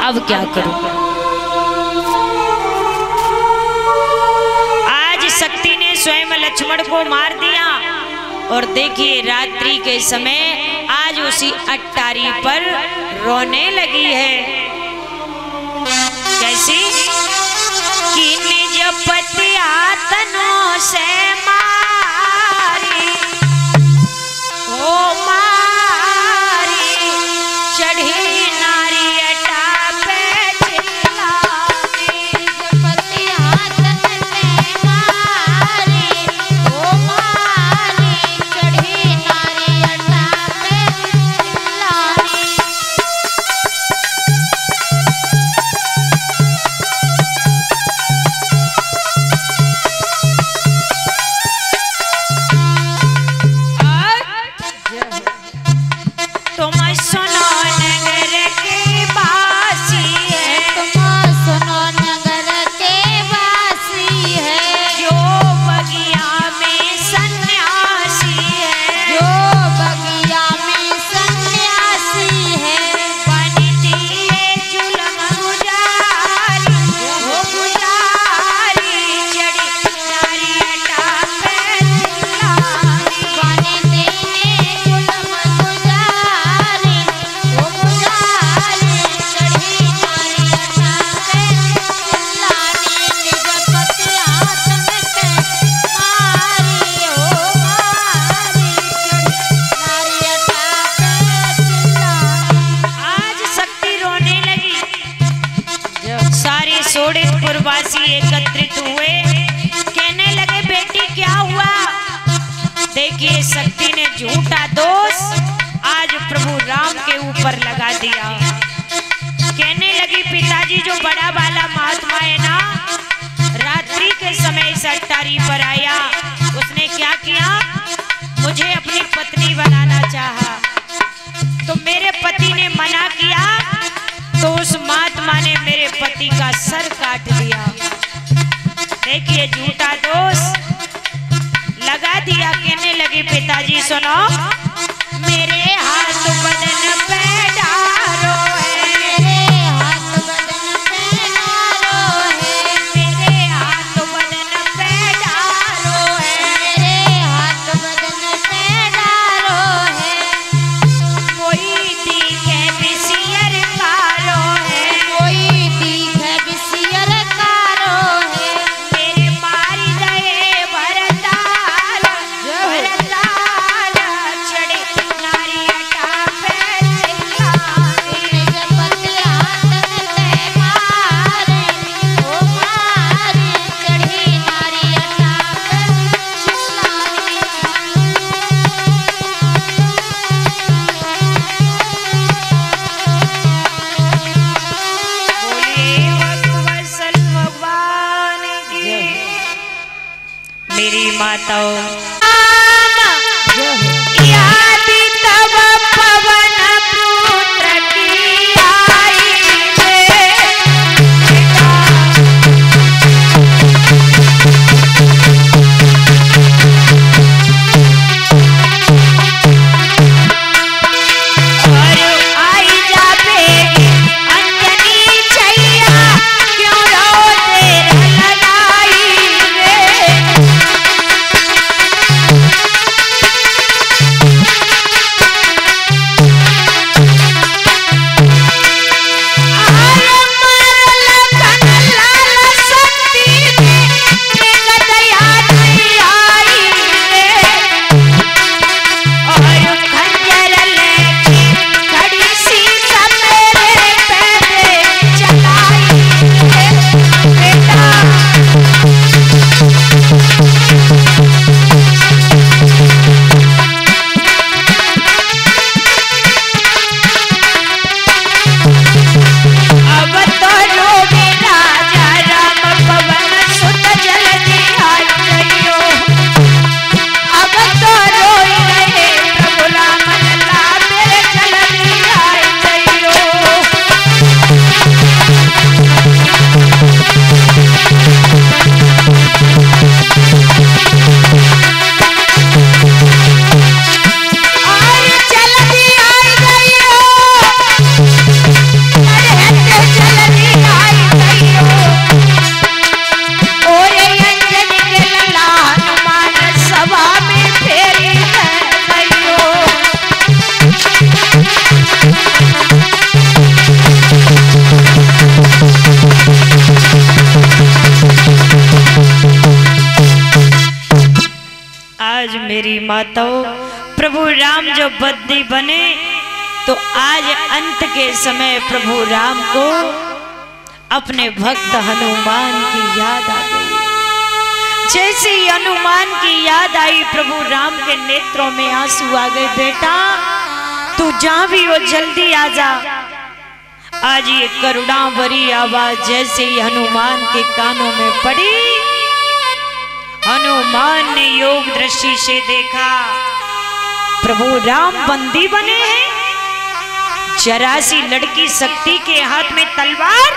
अब क्या करूं। आज शक्ति ने स्वयं लक्ष्मण को मार दिया और देखिए रात्रि के समय आज उसी अट्टारी पर रोने लगी है। कैसी कि निज पति आतनों से मारी ओ मारी चढ़ी नारी अटा पे चिल्लाती। पति आतन से मारी ओ मारी चढ़ी नारी अटा पे चिल्लाती। एकत्रित हुए, कहने लगे बेटी क्या हुआ। देखिए शक्ति ने झूठा दोष आज प्रभु राम के ऊपर लगा दिया। कहने लगी पिताजी जो बड़ा वाला महात्मा है ना, रात्रि के समय इस अट्टारी पर आया, उसने क्या किया, मुझे अपनी पत्नी बनाना चाहा, तो मेरे पति ने मना किया तो उस महात्मा ने मेरे पति का सर काट दिया। देखिए झूठा दोष लगा दिया। कहने लगी पिताजी सुनो, मेरे हाथ बदन पे डालो है, मेरे हाथ बदन पे डालो है, मेरे हाथ बदन पे डालो है, मेरे हाथ बदन पे डालो है। कोई दिखे विसियर कारो है, कोई दिखे विसियर कारो है, मेरे मारी दये भरताल भरताल चढ़े नारी अटा पे चिल्लाती। निज पति आतन से मारे ओ मारे चढ़ी नारी अटा पे चिल्लाती। बोलिए वत्सल भगवान की। मेरी माताओं यादी तब पवन पुत्र की आई रे। और आई जाबे अंजनी छैया, क्यों रोते ललाई रे। माताओं, प्रभु राम जो बद्दी बने तो आज अंत के समय प्रभु राम को अपने भक्त हनुमान की याद आ गई। जैसे ही हनुमान की याद आई, प्रभु राम के नेत्रों में आंसू आ गए। बेटा तू जहां भी हो जल्दी आ जा। आज ये करुणा भरी आवाज जैसे ही हनुमान के कानों में पड़ी, हनुमान ने योग दृष्टि से देखा प्रभु राम बंदी बने हैं। जरासी लड़की शक्ति के हाथ में तलवार।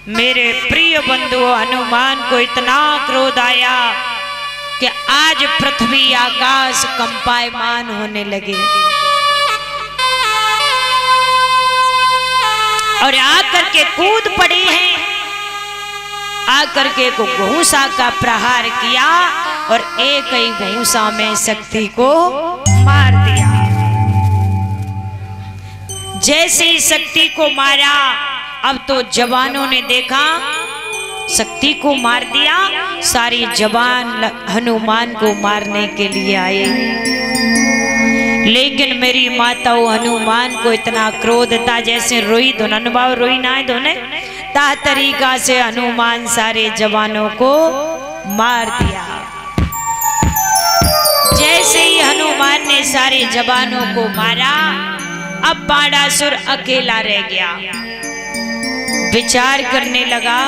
मेरे प्रिय बंधुओं, हनुमान को इतना क्रोध आया कि आज पृथ्वी आकाश कंपायमान होने लगे और आकर के कूद पड़े हैं। आकर के को घूंसा का प्रहार किया और एक ही घूंसा में शक्ति को मार दिया। जैसे ही शक्ति को मारा, अब तो जवानों ने देखा शक्ति को मार दिया, सारे जवान हनुमान को मारने के लिए आए। लेकिन मेरी माताओं, हनुमान को इतना क्रोध था, जैसे रोई धुनन भाव रोई ना धोने ता तरीका से हनुमान सारे जवानों को मार दिया। जैसे ही हनुमान ने सारे जवानों को मारा, अब बाणासुर अकेला रह गया। विचार करने लगा,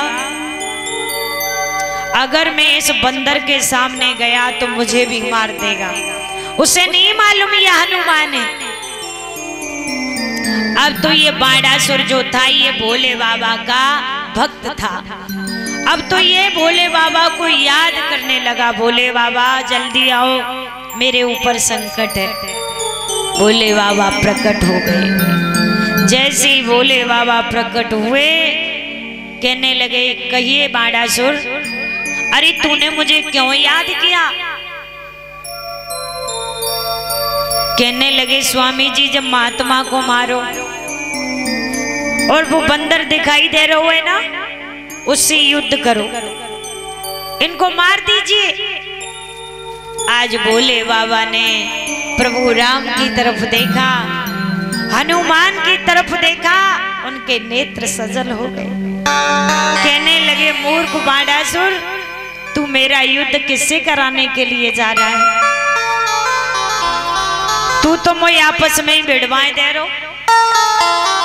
अगर मैं इस बंदर के सामने गया तो मुझे भी मार देगा। उसे नहीं मालूम ये हनुमान है। अब तो ये बाणासुर जो था ये भोले बाबा का भक्त था। अब तो ये भोले बाबा को याद करने लगा, भोले बाबा जल्दी आओ, मेरे ऊपर संकट है। भोले बाबा प्रकट हो गए। जैसे ही भोले बाबा प्रकट हुए, कहने लगे, कहिए बाणासुर, अरे तूने मुझे क्यों याद किया? कहने लगे, स्वामी जी जब महात्मा को मारो और वो बंदर दिखाई दे रहा है ना, उससे युद्ध करो, इनको मार दीजिए। आज भोले बाबा ने प्रभु राम की तरफ देखा, हनुमान की तरफ देखा, उनके नेत्र सजल हो गए। कहने लगे, मूर्ख बाणासुर, तू मेरा युद्ध किससे कराने के लिए जा रहा है? तू तो मुझे आपस में ही भिड़वाए दे रहो।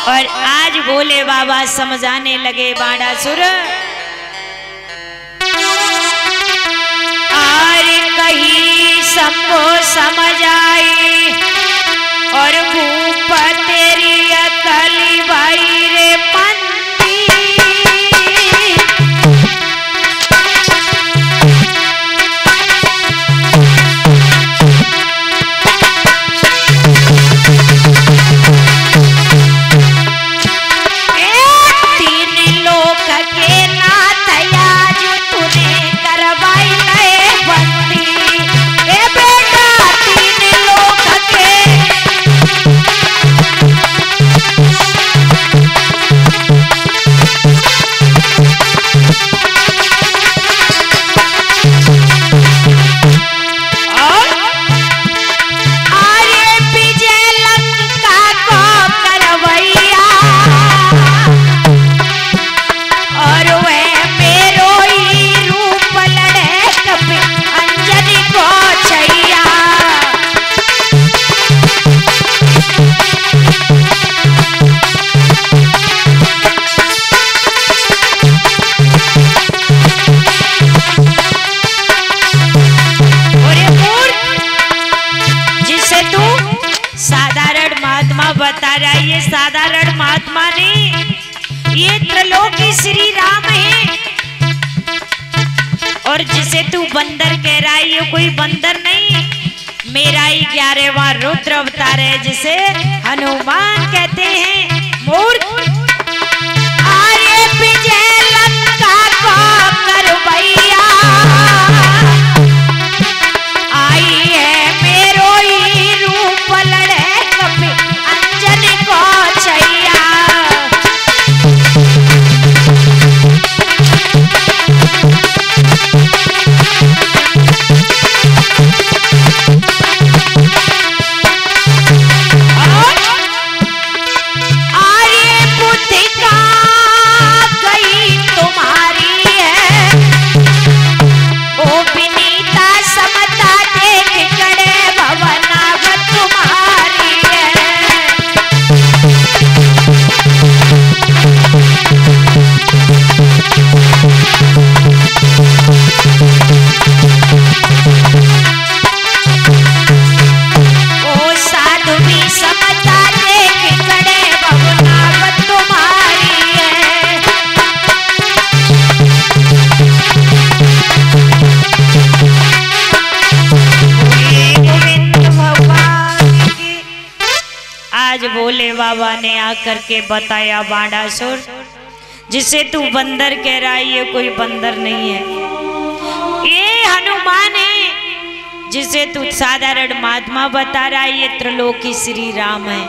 और आज भोले बाबा समझाने लगे, बाणासुर आरे कहीं सबको समझ आई और भूप तेरी अकली भाई रे पंती। तीन लोक के नाथ आज तूने करवाई नए बंदी। ए बेटा तीन लोक के बता रहा है, ये साधारण महात्मा नहीं, ये त्रिलोकी श्री राम है। और जिसे तू बंदर कह रहा है, ये कोई बंदर नहीं, मेरा ही 11वां रुद्र अवतार है, जिसे हनुमान कहते हैं। मूर्ख आर्य विजय लंका को करवैया, आई है मेरो ही रूप लड़े कपि अंजनी को छैया। बाबा ने आकर के बताया, बाणासुर जिसे तू बंदर कह रहा है ये कोई बंदर नहीं है, ये हनुमान है। जिसे तू साधारण महात्मा बता रहा है ये त्रिलोकी श्री राम है।